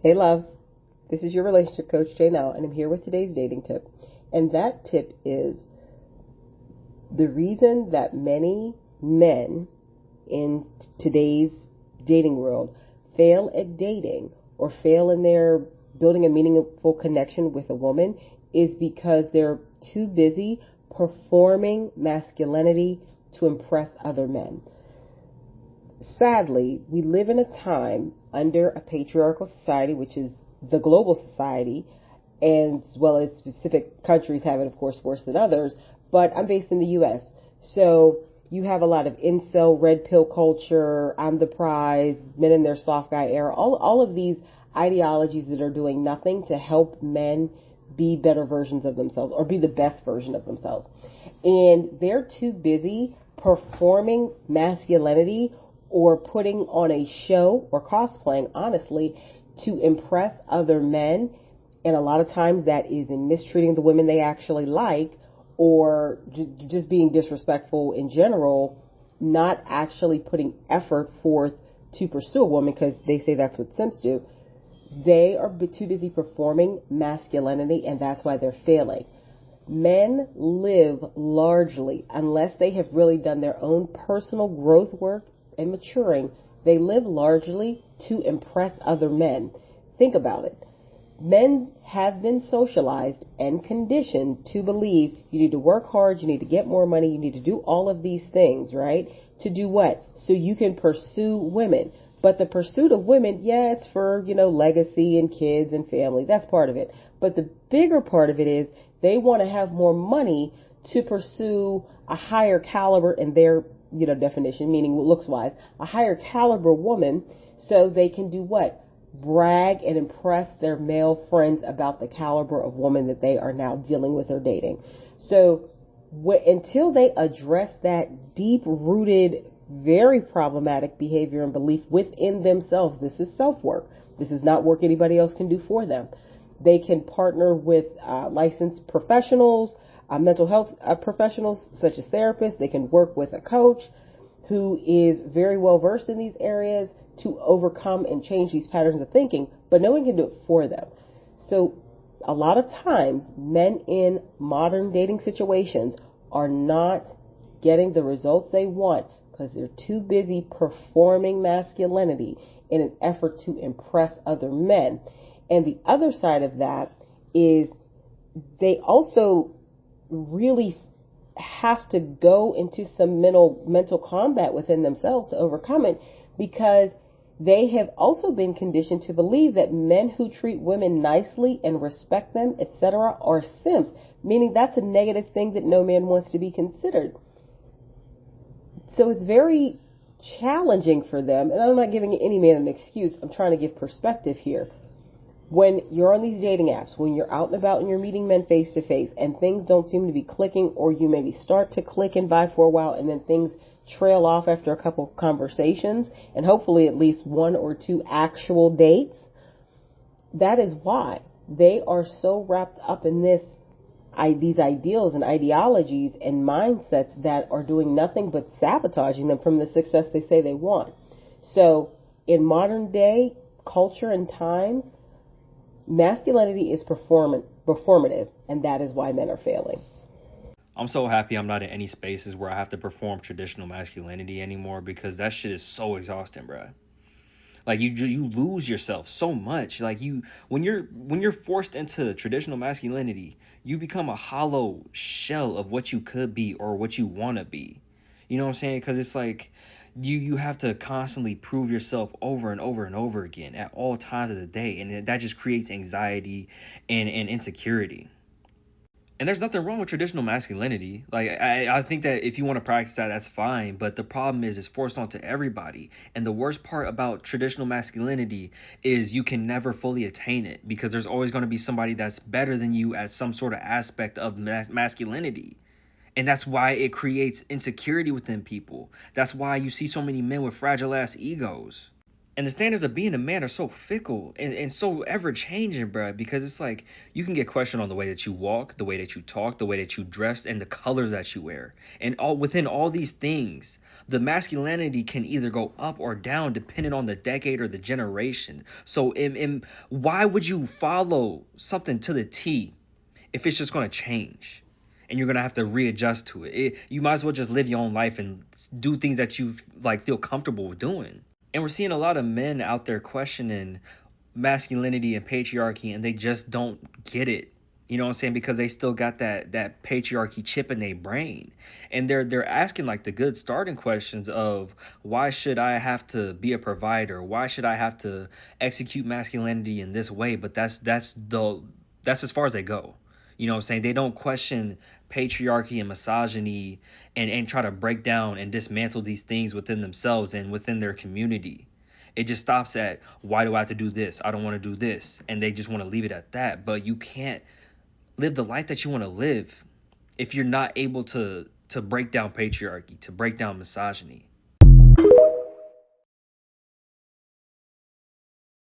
Hey loves, this is your relationship coach Janelle, and I'm here with today's dating tip. And that tip is the reason that many men in today's dating world fail at dating or fail in their building a meaningful connection with a woman is because they're too busy performing masculinity to impress other men. Sadly, we live in a time under a patriarchal society, which is the global society, and as well as specific countries have it, of course, worse than others. But I'm based in the U.S., so you have a lot of incel, red pill culture, I'm the prize, men in their soft guy era, all of these ideologies that are doing nothing to help men be better versions of themselves or be the best version of themselves. And they're too busy performing masculinity or putting on a show or cosplaying, honestly, to impress other men. And a lot of times that is in mistreating the women they actually like or just being disrespectful in general, not actually putting effort forth to pursue a woman because they say that's what simps do. They are too busy performing masculinity, and that's why they're failing. Men live largely, unless they have really done their own personal growth work and maturing, they live largely to impress other men. Think about it. Men have been socialized and conditioned to believe you need to work hard, you need to get more money, you need to do all of these things, right? To do what? So you can pursue women. But the pursuit of women, yeah, it's for, legacy and kids and family. That's part of it. But the bigger part of it is they want to have more money to pursue a higher caliber in their, definition, meaning looks-wise, a higher caliber woman so they can do what? Brag and impress their male friends about the caliber of woman that they are now dealing with or dating. So until they address that deep-rooted, very problematic behavior and belief within themselves, this is self-work. This is not work anybody else can do for them. They can partner with licensed professionals, mental health professionals such as therapists. They can work with a coach who is very well versed in these areas to overcome and change these patterns of thinking, but no one can do it for them. So a lot of times men in modern dating situations are not getting the results they want because they're too busy performing masculinity in an effort to impress other men. And the other side of that is they also really have to go into some mental combat within themselves to overcome it, because they have also been conditioned to believe that men who treat women nicely and respect them, etc., are simps, meaning that's a negative thing that no man wants to be considered. So it's very challenging for them, and I'm not giving any man an excuse. I'm trying to give perspective here. When you're on these dating apps, when you're out and about and you're meeting men face to face and things don't seem to be clicking, or you maybe start to click and vibe for a while and then things trail off after a couple conversations and hopefully at least one or two actual dates, that is why they are so wrapped up in these ideals and ideologies and mindsets that are doing nothing but sabotaging them from the success they say they want. So in modern day culture and times, masculinity is performative, and that is why men are failing. I'm so happy I'm not in any spaces where I have to perform traditional masculinity anymore, because that shit is so exhausting, bruh. Like you lose yourself so much. Like when you're forced into traditional masculinity, you become a hollow shell of what you could be or what you want to be. You know what I'm saying? Because it's like you have to constantly prove yourself over and over and over again at all times of the day, and that just creates anxiety and insecurity. And there's nothing wrong with traditional masculinity. Like, I think that if you want to practice that, that's fine. But the problem is it's forced onto everybody. And the worst part about traditional masculinity is you can never fully attain it, because there's always going to be somebody that's better than you at some sort of aspect of masculinity. And that's why it creates insecurity within people. That's why you see so many men with fragile ass egos. And the standards of being a man are so fickle and so ever changing, bro, because it's like you can get questioned on the way that you walk, the way that you talk, the way that you dress, and the colors that you wear. And all within all these things, the masculinity can either go up or down depending on the decade or the generation. So why would you follow something to the T if it's just going to change? And you're gonna have to readjust to it. You might as well just live your own life and do things that you like feel comfortable with doing. And we're seeing a lot of men out there questioning masculinity and patriarchy, and they just don't get it. You know what I'm saying? Because they still got that patriarchy chip in their brain. And they're asking like the good starting questions of why should I have to be a provider? Why should I have to execute masculinity in this way? But that's as far as they go. You know what I'm saying? They don't question patriarchy and misogyny and try to break down and dismantle these things within themselves and within their community. It just stops at, why do I have to do this? I don't want to do this. And they just want to leave it at that. But you can't live the life that you want to live if you're not able to break down patriarchy, to break down misogyny.